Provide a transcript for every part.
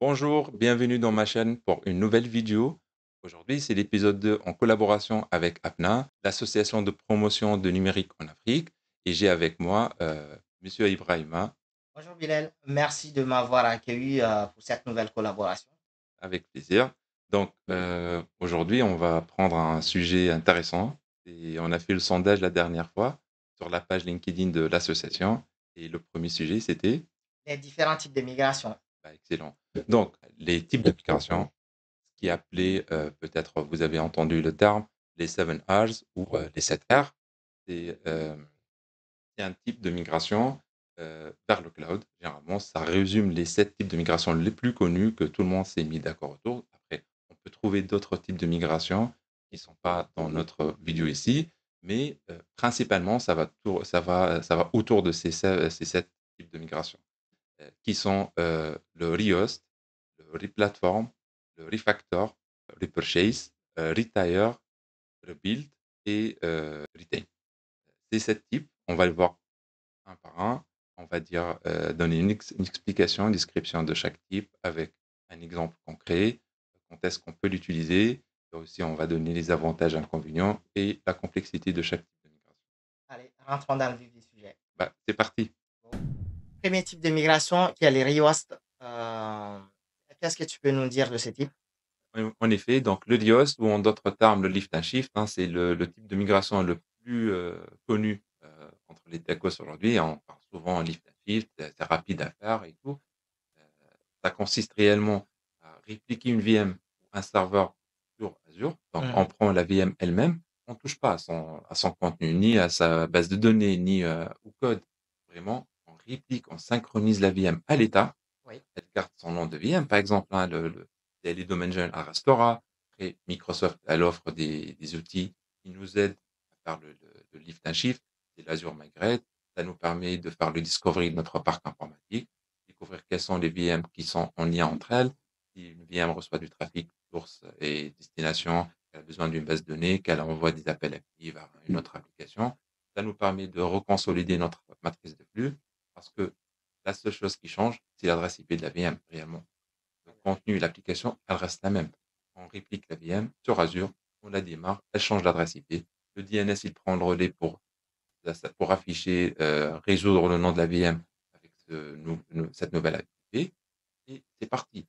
Bonjour, bienvenue dans ma chaîne pour une nouvelle vidéo. Aujourd'hui, c'est l'épisode 2 en collaboration avec APNA, l'association de promotion de numérique en Afrique. Et j'ai avec moi Monsieur Ibrahima, Bonjour Bilal, merci de m'avoir accueilli pour cette nouvelle collaboration. avec plaisir. Donc, aujourd'hui, on va prendre un sujet intéressant. Et on a fait le sondage la dernière fois sur la page LinkedIn de l'association. Et le premier sujet, c'était... Les différents types de migration. Excellent. Donc, les types de migration, qui est appelé, peut-être vous avez entendu le terme, les 7 Rs ou les 7 R. C'est c'est un type de migration vers le cloud. Généralement, ça résume les 7 types de migration les plus connus que tout le monde s'est mis d'accord autour. Après, on peut trouver d'autres types de migration qui ne sont pas dans notre vidéo ici, mais principalement, ça va autour de ces 7 types de migration qui sont le rehost, le replatform, le refactor, le repurchase, retire, rebuild et retain. Ces 7 types, on va le voir un par un. On va dire, donner une explication, une description de chaque type avec un exemple concret, quand est-ce qu'on peut l'utiliser. Et aussi, on va donner les avantages, inconvénients et la complexité de chaque type de migration. Allez, rentrons dans le vif du sujet. Bah, c'est parti. Bon. Premier type de migration, qui est les rehosts. Qu'est-ce que tu peux nous dire de ce type? En effet, donc le DIOS ou en d'autres termes le lift and shift, hein, c'est le type de migration le plus, connu, entre les techos aujourd'hui. On parle souvent en lift and shift, c'est rapide à faire et tout. Heu, Ça consiste réellement à répliquer une VM ou un serveur sur Azure. Donc on Mhm. prend la VM elle-même, on ne touche pas à son contenu, ni à sa base de données, ni, au code. Vraiment, on réplique, on synchronise la VM à l'état. Oui. Elle garde son nom de VM, par exemple, hein, les domaines jeunes à Rastora. Après, Microsoft, elle offre des outils qui nous aident à faire le lift and shift, c'est l'Azure Migrate. Ça nous permet de faire le discovery de notre parc informatique, découvrir quelles sont les VM qui sont en lien entre elles. Si une VM reçoit du trafic source et destination, qu'elle a besoin d'une base de données, qu'elle envoie des appels actifs à une autre application, ça nous permet de reconsolider notre matrice de flux parce que la seule chose qui change, c'est l'adresse IP de la VM, réellement. Le contenu et l'application, elle reste la même. On réplique la VM sur Azure, on la démarre, elle change l'adresse IP. Le DNS, il prend le relais pour afficher, résoudre le nom de la VM avec cette nouvelle IP et c'est parti.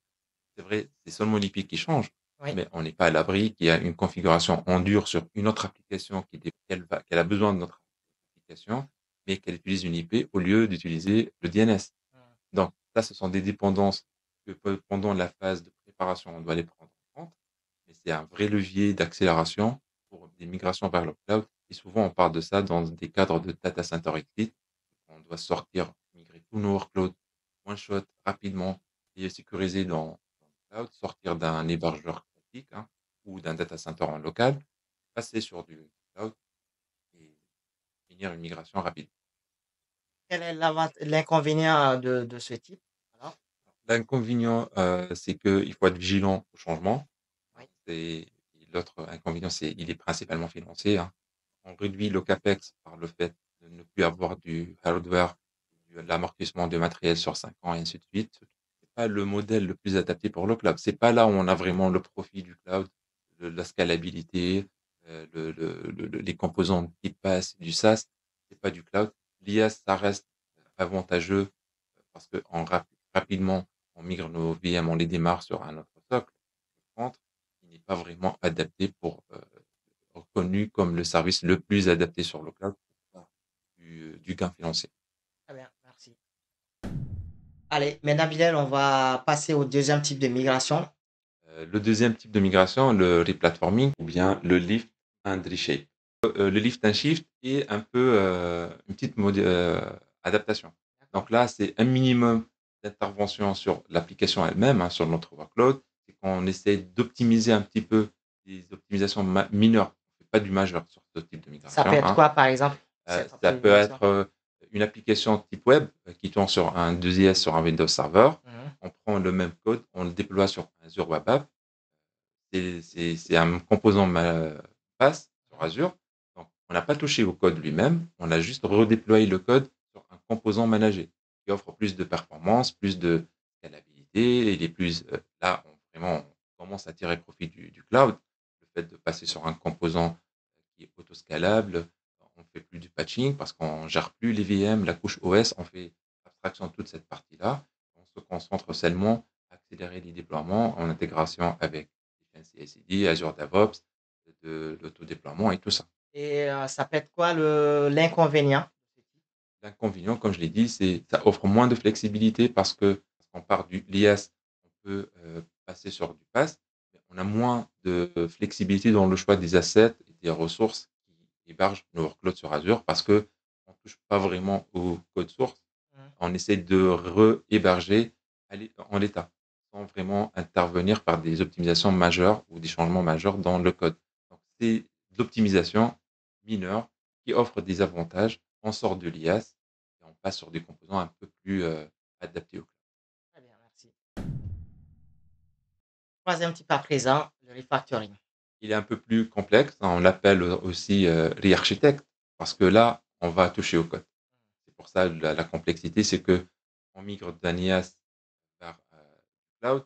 C'est vrai, c'est seulement l'IP qui change, Oui. mais on n'est pas à l'abri qu'il y a une configuration en dur sur une autre application qu'elle a besoin de notre application, mais qu'elle utilise une IP au lieu d'utiliser le DNS. Mhm. Donc ça, ce sont des dépendances que pendant la phase de préparation, on doit les prendre en compte, mais c'est un vrai levier d'accélération pour des migrations vers le cloud et souvent on parle de ça dans des cadres de data center exit. On doit sortir, migrer tous nos workloads one shot rapidement et sécuriser dans le cloud, sortir d'un hébergeur classique, hein, ou d'un data center en local, passer sur du cloud et finir une migration rapide. Quel est l'inconvénient de ce type? Alors, L'inconvénient, c'est qu'il faut être vigilant au changement. oui. Et l'autre inconvénient, c'est il est principalement financier, hein. On réduit le CAPEX par le fait de ne plus avoir du hardware, de l'amortissement de matériel sur 5 ans et ainsi de suite. C'est pas le modèle le plus adapté pour le cloud. C'est pas là où on a vraiment le profit du cloud, la scalabilité, les composants qui passent du SaaS, c'est pas du cloud. L'IaaS, ça reste avantageux parce qu'on rapidement, on migre nos VM, on les démarre sur un autre socle. Par contre, il n'est pas vraiment adapté pour, reconnu comme le service le plus adapté sur le cloud pour faire du gain financier. Très bien, merci. Allez, maintenant Bilal, on va passer au deuxième type de migration. Le deuxième type de migration, le replatforming ou bien le lift and reshape. Le lift and shift est un peu, une petite adaptation. D'accord. Donc là, c'est un minimum d'intervention sur l'application elle-même, hein, sur notre workload. C'est qu'on essaie d'optimiser un petit peu des optimisations mineures. On fait pas du majeur sur ce type de Ça peut migration, être hein. quoi, par exemple, cette Ça peut optimisation? être, une application type web, qui tourne sur un 2IS sur un Windows Server. Mhm. On prend le même code, on le déploie sur Azure Web App. C'est un composant PaaS sur Azure. Donc on n'a pas touché au code lui-même, on a juste redéployé le code sur un composant managé qui offre plus de performance, plus de scalabilité flexibilité, il est plus, là, vraiment, on commence à tirer profit du cloud. Le fait de passer sur un composant qui est autoscalable, on fait plus du patching parce qu'on gère plus les VM, la couche OS, on fait abstraction de toute cette partie-là. On se concentre seulement à accélérer les déploiements en intégration avec CI/CD, Azure DevOps, de l'autodéploiement et tout ça. Et ça peut être quoi l'inconvénient? L'inconvénient, comme je l'ai dit, c'est ça offre moins de flexibilité parce qu'on part du l'IaaS, on peut, passer sur du PaaS, mais on a moins de flexibilité dans le choix des assets et des ressources qui hébergent nos workloads sur Azure parce qu'on ne touche pas vraiment au code source. Mhm. On essaie de re-héberger en l'état, sans vraiment intervenir par des optimisations majeures ou des changements majeurs dans le code. Donc c'est de l'optimisation mineure qui offre des avantages. On sort de l'IaaS et on passe sur des composants un peu plus, adaptés au cloud. Très bien, merci. Troisième type à présent, le refactoring. Il est un peu plus complexe, on l'appelle aussi, re-architecte parce que là, on va toucher au code. C'est pour ça la complexité, c'est qu'on migre d'un IaaS vers, cloud.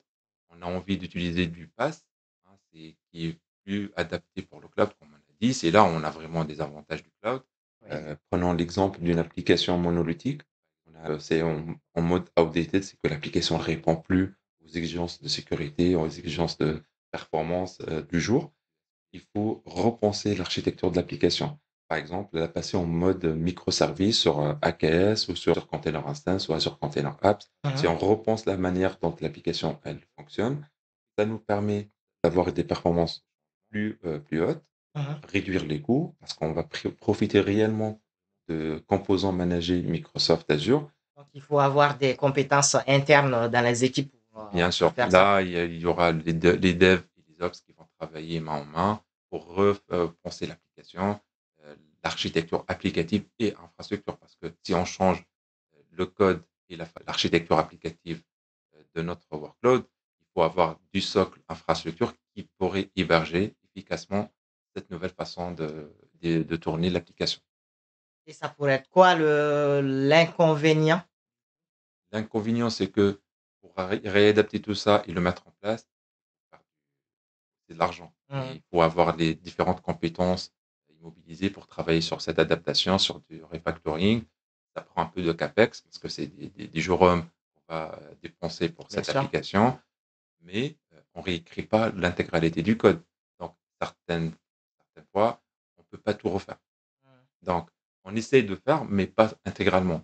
On a envie d'utiliser du PaaS, hein, c'est qui est plus adapté pour le cloud, comme on a dit. C'est là où on a vraiment des avantages du cloud. Oui. Prenons l'exemple d'une application monolithique. C'est en mode outdated, c'est que l'application ne répond plus aux exigences de sécurité, aux exigences de performance du jour. Il faut repenser l'architecture de l'application. Par exemple, la passer en mode microservice sur AKS ou sur Container Instance ou Azure Container Apps. Si Mhm, on repense la manière dont l'application elle fonctionne, ça nous permet d'avoir des performances plus hautes, mhm. réduire les coûts parce qu'on va profiter réellement de composants managés Microsoft Azure. Donc, il faut avoir des compétences internes dans les équipes Bien pour sûr, faire ça. là, il y aura les devs et les ops qui vont travailler main en main pour repenser l'application, l'architecture applicative et infrastructure. Parce que si on change le code et l'architecture applicative de notre workload, il faut avoir du socle infrastructure qui pourrait héberger efficacement cette nouvelle façon de tourner l'application. Et ça pourrait être quoi l'inconvénient? L'inconvénient, c'est que pour réadapter tout ça et le mettre en place, c'est de l'argent et Mhm. il faut avoir les différentes compétences immobilisées pour travailler sur cette adaptation, sur du refactoring. Ça prend un peu de CapEx parce que c'est des jours hommes qu'on va dépenser pour Bien cette sûr. application, mais on ne réécrit pas l'intégralité du code. Donc, certaines fois, on ne peut pas tout refaire. Mhm. Donc, on essaye de faire, mais pas intégralement.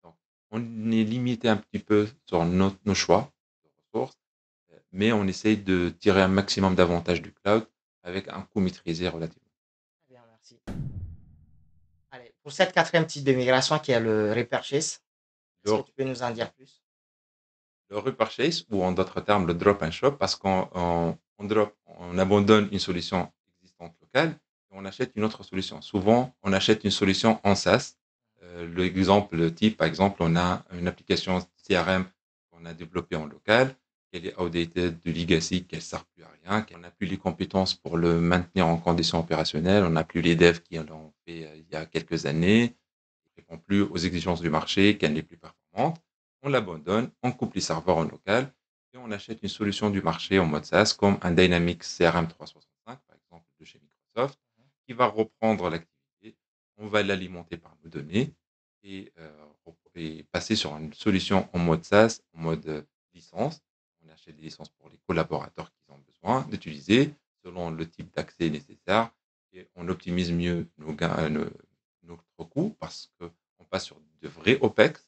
Donc, on est limité un petit peu sur nos choix de ressources, mais on essaye de tirer un maximum d'avantages du cloud avec un coût maîtrisé relativement. Très bien, merci. Allez, pour cette quatrième type de migration qui est le repurchase, est-ce que Le, tu peux nous en dire plus? le repurchase, ou en d'autres termes, le drop and shop, parce on abandonne une solution existante locale et on achète une autre solution. Souvent, on achète une solution en SaaS. L'exemple type, par exemple, on a une application CRM qu'on a développée en local, qu'elle est outdated, de legacy, qu'elle ne sert plus à rien, qu'on n'a plus les compétences pour le maintenir en conditions opérationnelles, on n'a plus les devs qui l'ont fait il y a quelques années, ne répond plus aux exigences du marché, qu'elle n'est plus performante. On l'abandonne, on coupe les serveurs en local et on achète une solution du marché en mode SaaS comme un Dynamics CRM 365, par exemple, de chez Microsoft, qui va reprendre l'activité. On va l'alimenter par nos données et, passer sur une solution en mode SaaS, en mode licence. On achète des licences pour les collaborateurs qui ont besoin d'utiliser selon le type d'accès nécessaire et on optimise mieux nos gains, notre coût parce qu'on passe sur de vrais OPEX,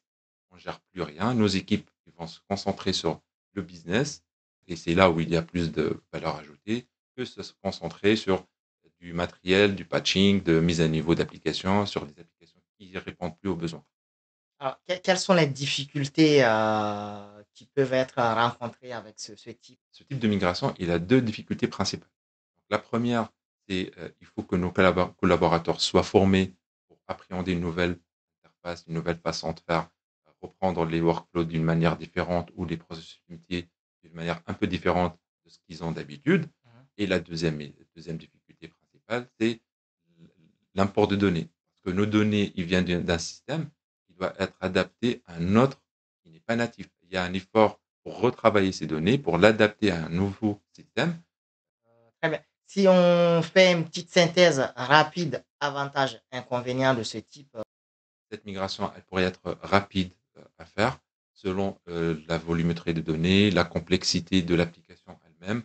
on ne gère plus rien. Nos équipes ils vont se concentrer sur le business et c'est là où il y a plus de valeur ajoutée que se concentrer sur du matériel, du patching, de mise à niveau d'applications, sur des applications qui ne répondent plus aux besoins. Alors, quelles sont les difficultés qui peuvent être rencontrées avec ce type? Ce type de migration, il a deux difficultés principales. La première, c'est il faut que nos collaborateurs soient formés pour appréhender une nouvelle interface, une nouvelle façon de faire, reprendre les workflows d'une manière différente ou les processus métiers d'une manière un peu différente de ce qu'ils ont d'habitude. Mhm. Et la deuxième difficulté principale, c'est l'import de données. Parce que nos données, ils viennent d'un système qui doit être adapté à un autre qui n'est pas natif. Il y a un effort pour retravailler ces données, pour l'adapter à un nouveau système. Très bien. Si on fait une petite synthèse rapide, avantages, inconvénients de ce type, Cette migration, elle pourrait être rapide à faire selon la volumétrie de données, la complexité de l'application elle-même.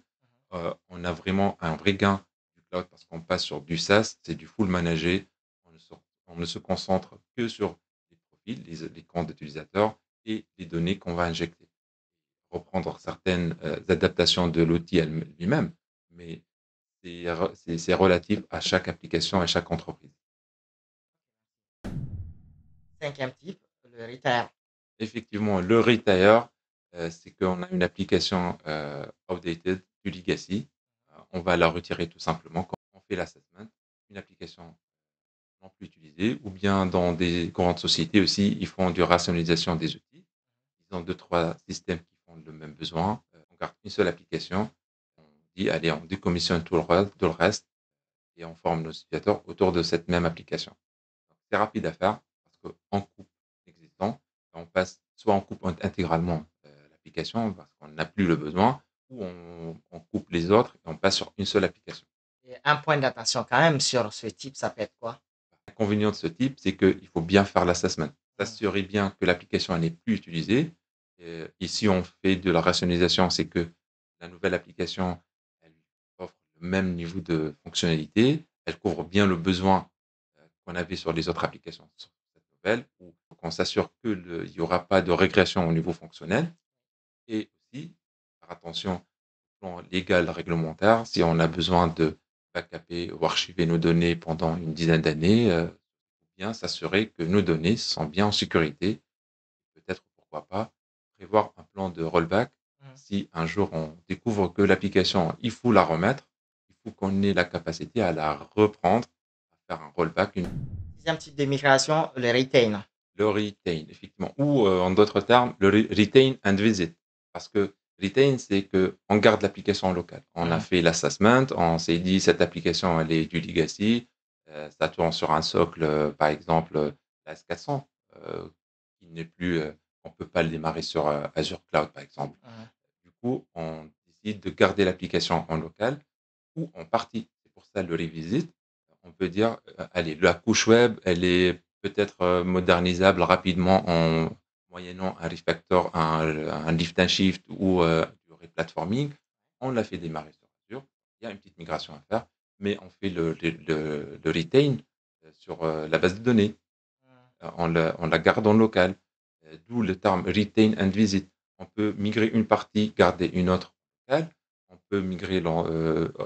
On a vraiment un vrai gain du cloud parce qu'on passe sur du SaaS, c'est du full managé. On ne se, on ne se concentre que sur les profils, les comptes d'utilisateurs et les données qu'on va injecter. Reprendre certaines adaptations de l'outil lui-même, mais c'est relatif à chaque application et chaque entreprise. cinquième type, le retail. Effectivement, le retire, c'est qu'on a une application outdated, du legacy. On va la retirer tout simplement quand on fait l'assessment. Une application non plus utilisée, ou bien dans des grandes sociétés aussi, ils font du rationalisation des outils. Ils ont deux, trois systèmes qui font le même besoin. On garde une seule application. On dit, allez, on décommissionne tout le reste et on forme nos utilisateurs autour de cette même application. C'est rapide à faire parce qu'on coupe l'existant, on passe soit on coupe intégralement l'application parce qu'on n'a plus le besoin, ou on coupe les autres et on passe sur une seule application. Et un point d'attention quand même sur ce type, ça peut être quoi? L'inconvénient de ce type, c'est qu'il faut bien faire l'assessment. Hmm. S'assurer bien que l'application n'est plus utilisée. Ici, on fait de la rationalisation, c'est que la nouvelle application, elle offre le même niveau de fonctionnalité, elle couvre bien le besoin qu'on avait sur les autres applications sur cette nouvelle, où on s'assure qu'il n'y aura pas de régression au niveau fonctionnel. Et aussi, faire attention au plan légal réglementaire, si on a besoin de backuper ou archiver nos données pendant une dizaine d'années, bien s'assurer que nos données sont bien en sécurité. Peut-être, pourquoi pas, prévoir un plan de rollback. Hmm. Si un jour on découvre que l'application, il faut la remettre, il faut qu'on ait la capacité à la reprendre, à faire un rollback, Sixième type de migration, le retain. le retain, effectivement. Ou en d'autres termes, le retain and visit. Parce que retain, c'est qu'on garde l'application locale. On a Hmm. fait l'assessment, on s'est dit cette application, elle est du legacy, ça tourne sur un socle, par exemple, la S400, qui n'est plus, on ne peut pas le démarrer sur Azure Cloud, par exemple. Hmm. Du coup, on décide de garder l'application en local ou en partie. C'est pour ça le revisit. On peut dire, allez, la couche web, elle est peut-être modernisable rapidement en moyennant un refactor, un lift and shift ou du replatforming. On l'a fait démarrer sur Azure. Il y a une petite migration à faire, mais on fait le retain sur la base de données. On la garde en local. D'où le terme retain and visit. On peut migrer une partie, garder une autre locale. On peut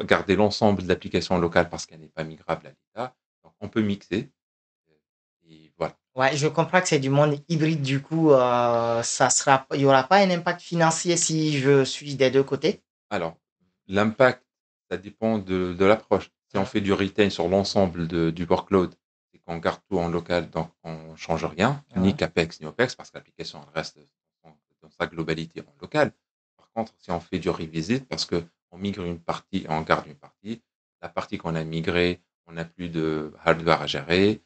garder l'ensemble de l'application locale parce qu'elle n'est pas migrable à l'état. Donc, on peut mixer. Et voilà. Ouais, je comprends que c'est du monde hybride, du coup, il y aura pas un impact financier si je suis des deux côtés? Alors, l'impact, ça dépend de l'approche. Si on Hmm. fait du retain sur l'ensemble du workload et qu'on garde tout en local, donc on ne change rien, ni Ouais. CAPEX ni OPEX, parce que l'application elle reste dans sa globalité en local. Par contre, si on fait du revisit, parce qu'on migre une partie et on garde une partie, la partie qu'on a migrée, on n'a plus de hardware à gérer,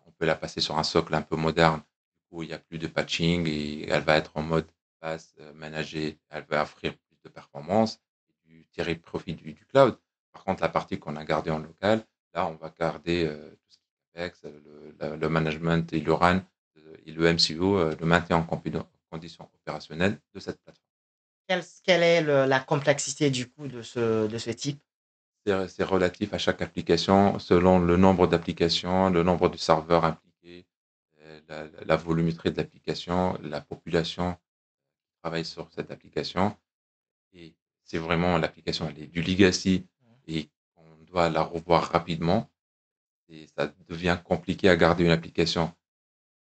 on peut la passer sur un socle un peu moderne, où il n'y a plus de patching et elle va être en mode pass, managée, elle va offrir plus de performance tirer profit du cloud. Par contre, la partie qu'on a gardée en local, là, on va garder tout ce qui est Apex, le management et le run et le MCO, le maintien en condition opérationnelle de cette plateforme. Quelle est la complexité du coup de ce type? C'est relatif à chaque application selon le nombre d'applications, le nombre de serveurs impliqués, la volumétrie de l'application, la population qui travaille sur cette application. Et c'est vraiment l'application, elle est du legacy et on doit la revoir rapidement. Et ça devient compliqué à garder une application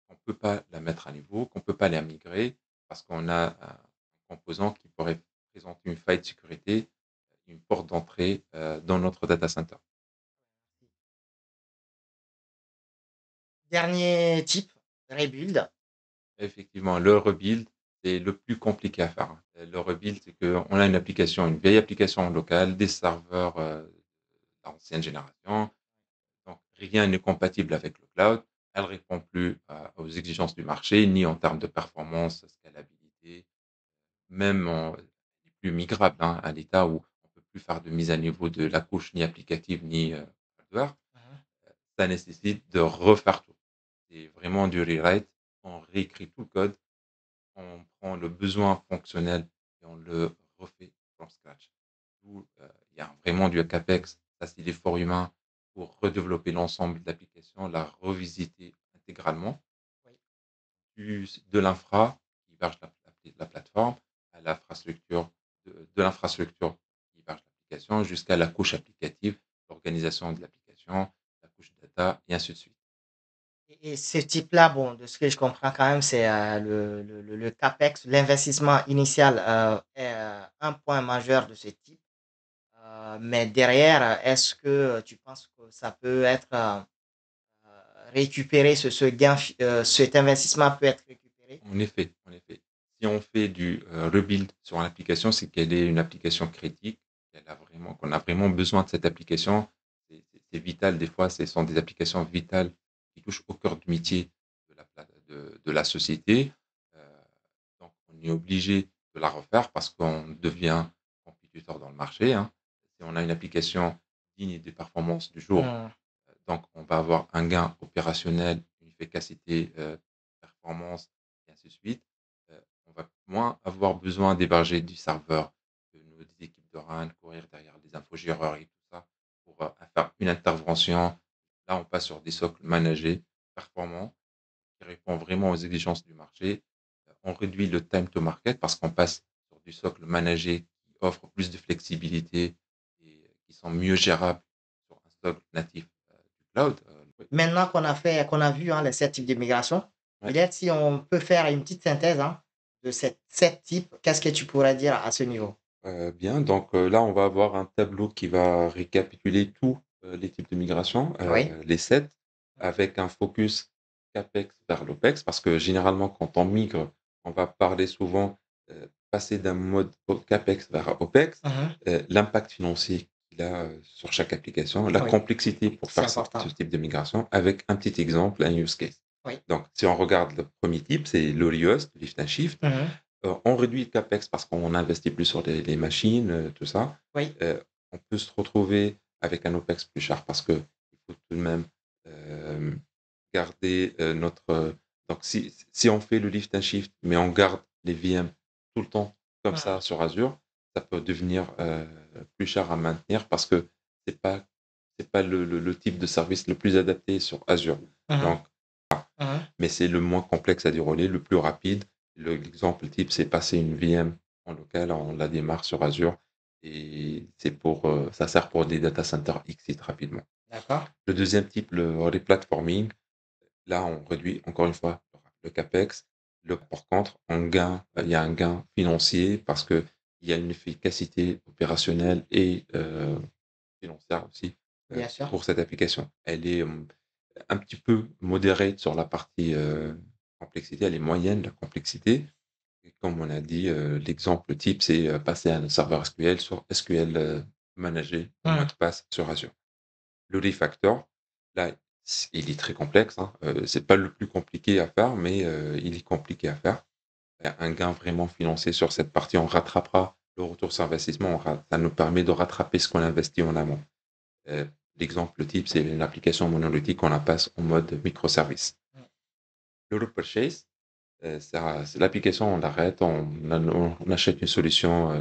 qu'on ne peut pas la mettre à niveau, qu'on ne peut pas la migrer parce qu'on a un composant qui pourrait présenter une faille de sécurité, une porte d'entrée dans notre data center. Dernier type, rebuild. Effectivement, le rebuild, c'est le plus compliqué à faire, hein. Le rebuild, c'est qu'on a une application, une vieille application locale, des serveurs d'ancienne génération. Donc, rien n'est compatible avec le cloud. Elle répond plus aux exigences du marché, ni en termes de performance, scalabilité. même plus migrable, hein, à l'état où on ne peut plus faire de mise à niveau de la couche ni applicative ni hardware. Mhm. Ça nécessite de refaire tout. C'est vraiment du rewrite. On réécrit tout le code, on prend le besoin fonctionnel et on le refait from scratch. Il y a vraiment du CAPEX, ça c'est l'effort humain pour redévelopper l'ensemble de l'application, la revisiter intégralement, Oui. de l'infra qui héberge la plateforme, à l'infrastructure, de l'infrastructure qui héberge l'application, jusqu'à la couche applicative, l'organisation de l'application, la couche data, et ainsi de suite. Et ce type-là, bon, de ce que je comprends quand même, c'est le CAPEX, l'investissement initial est un point majeur de ce type. Mais derrière, est-ce que tu penses que ça peut être récupéré, ce gain, cet investissement peut être récupéré? En effet. Si on fait du rebuild sur une application, c'est qu'elle est une application critique, qu'on a vraiment besoin de cette application. C'est vital, des fois, ce sont des applications vitales qui touchent au cœur du métier de la société. Euh, donc, on est obligé de la refaire parce qu'on devient compétiteur dans le marché, hein. Si on a une application digne des performances du jour, Hmm. donc, on va avoir un gain opérationnel, une efficacité, performance, et ainsi de suite. On va moins avoir besoin d'héberger du serveur, des équipes de run, courir derrière des infogéreurs et tout ça pour faire une intervention. Là, on passe sur des socles managés, performants, qui répondent vraiment aux exigences du marché. On réduit le time to market parce qu'on passe sur du socle managé qui offre plus de flexibilité et qui sont mieux gérables sur un socle natif du cloud. Oui, Maintenant qu'on a vu hein, les 7 types d'immigration, ouais. peut-être si on peut faire une petite synthèse hein, de ces 7 types, qu'est-ce que tu pourrais dire à ce niveau? Bien, donc là, on va avoir un tableau qui va récapituler tous les types de migration, Oui. les 7, avec un focus CAPEX vers l'OPEX, parce que généralement, quand on migre, on va parler souvent passer d'un mode CAPEX vers OPEX, Mhm. l'impact financier qu'il a sur chaque application, la Oui, complexité pour c'est faire ce important. type de migration, avec un petit exemple, un use case. Oui. Donc, si on regarde le premier type, c'est l'Orios, lift and shift. Mhm. On réduit le CAPEX parce qu'on investit plus sur les machines, tout ça. Oui, Heu, on peut se retrouver avec un OPEX plus cher parce qu'il faut tout de même, hem, garder, notre, donc si on fait le lift and shift, mais on garde les VM tout le temps comme mhm. ça sur Azure, ça peut devenir, plus cher à maintenir parce que c'est pas c'est pas le type de service le plus adapté sur Azure. Mhm. Donc Mhm. mais c'est le moins complexe à dérouler, le plus rapide. L'exemple type, c'est passer une VM en local, on la démarre sur Azure et ça sert pour des data centers X rapidement. D'accord. Le deuxième type, le replatforming, là, on réduit encore une fois le CAPEX. Par contre, il y a un gain financier parce qu'il y a une efficacité opérationnelle et financière aussi Bien sûr. pour cette application. Elle est un petit peu modérée sur la partie complexité, elle est moyenne, la complexité. Et comme on a dit, l'exemple type, c'est passer à un serveur SQL sur SQL managé, le mot Mhm. de passe sur Azure. Le refactor, là, il est très complexe, hein. C'est pas le plus compliqué à faire, mais il est compliqué à faire. Il y a un gain vraiment financier sur cette partie. On rattrapera le retour sur investissement. Ça nous permet de rattraper ce qu'on investit en amont. Euh, L'exemple type, c'est une application monolithique, on la passe en mode microservice. Le repurchase, c'est l'application, on l'arrête, on achète une solution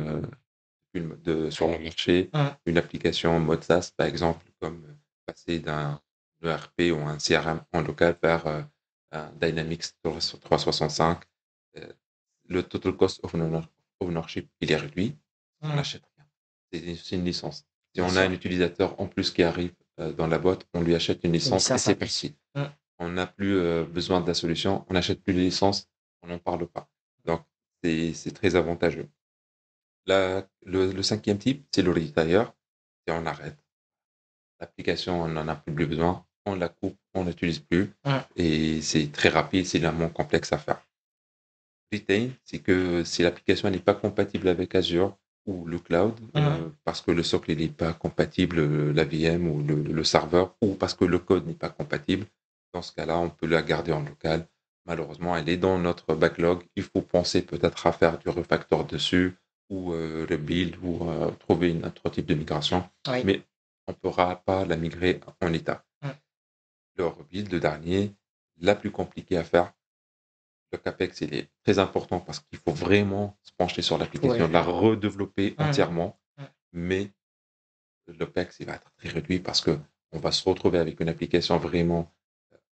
sur le marché, Mhm. une application en mode SaaS, par exemple, comme passer d'un ERP ou un CRM en local vers un Dynamics 365. Euh, le total cost of ownership, il est réduit. On Mhm. n'achète rien. C'est une licence. Si Bien on a sûr. un utilisateur en plus qui arrive dans la boîte, on lui achète une Oui, licence ça, et ça c'est plus. parti. Mhm. On n'a plus besoin de la solution, on n'achète plus les licences, on n'en parle pas. Donc, c'est très avantageux. Le cinquième type, c'est le retire, et on arrête. L'application, on n'en a plus besoin, on la coupe, on l'utilise plus, Mhm. et c'est très rapide, c'est moins complexe à faire. Retain, c'est que si l'application n'est pas compatible avec Azure ou le cloud, Mhm. parce que le socle n'est pas compatible, la VM ou le serveur, ou parce que le code n'est pas compatible, dans ce cas-là, on peut la garder en local, malheureusement, elle est dans notre backlog. Il faut penser peut-être à faire du refactor dessus ou rebuild ou trouver un autre type de migration, Oui. mais on ne pourra pas la migrer en état. Mm. Le rebuild, le dernier, la plus compliquée à faire, le CAPEX, il est très important parce qu'il faut vraiment se pencher sur l'application, la redévelopper Mhm. entièrement, Mm. mais l'OPEX, il va être très réduit parce que on va se retrouver avec une application vraiment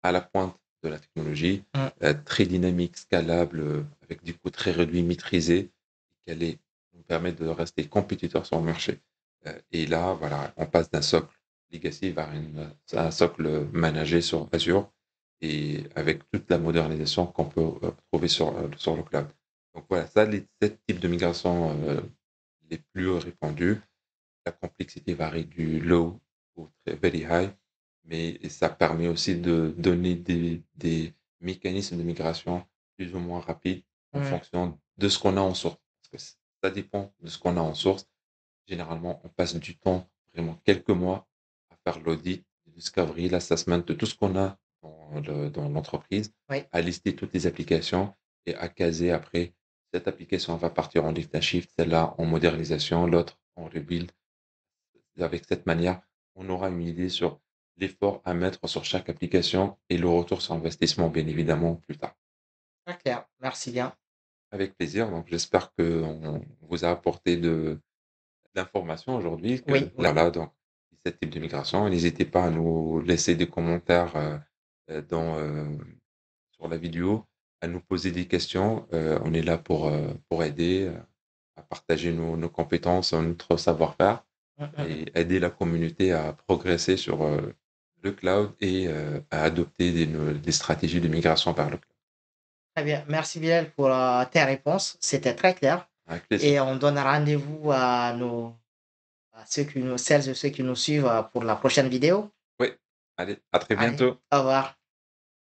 à la pointe de la technologie, Mm. très dynamique, scalable, avec des coûts très réduits, maîtrisés, qui allait nous permettre de rester compétiteurs sur le marché. Et là, voilà, on passe d'un socle legacy vers un socle managé sur Azure et avec toute la modernisation qu'on peut trouver sur le cloud. Donc voilà, ça, les 7 types de migration les plus répandus. La complexité varie du low au très very high, mais ça permet aussi de donner des mécanismes de migration plus ou moins rapides en Mm. fonction de ce qu'on a en source. Parce que ça dépend de ce qu'on a en source. Généralement, on passe du temps, vraiment quelques mois, à faire l'audit, le discovery, l'assessment de tout ce qu'on a dans l'entreprise, Oui. à lister toutes les applications et à caser après. Cette application va partir en lift and shift, celle-là en modernisation, l'autre en rebuild. Avec cette manière, on aura une idée sur l'effort à mettre sur chaque application et le retour sur investissement, bien évidemment, plus tard. Très clair. Merci bien. Avec plaisir. Donc, j'espère qu'on vous a apporté de l'information aujourd'hui. Que, Oui, oui. voilà, donc, ce type de migration. N'hésitez pas à nous laisser des commentaires sur la vidéo, à nous poser des questions. On est là pour aider, à partager nos compétences, notre savoir-faire Mm, mm, mm. et aider la communauté à progresser sur le cloud et à adopter des stratégies de migration vers le cloud. Très bien. Merci Bilal pour tes réponses. C'était très clair. Avec plaisir. Et on donne rendez-vous à celles et ceux qui nous suivent pour la prochaine vidéo. Oui, allez, à très Allez, bientôt. au revoir.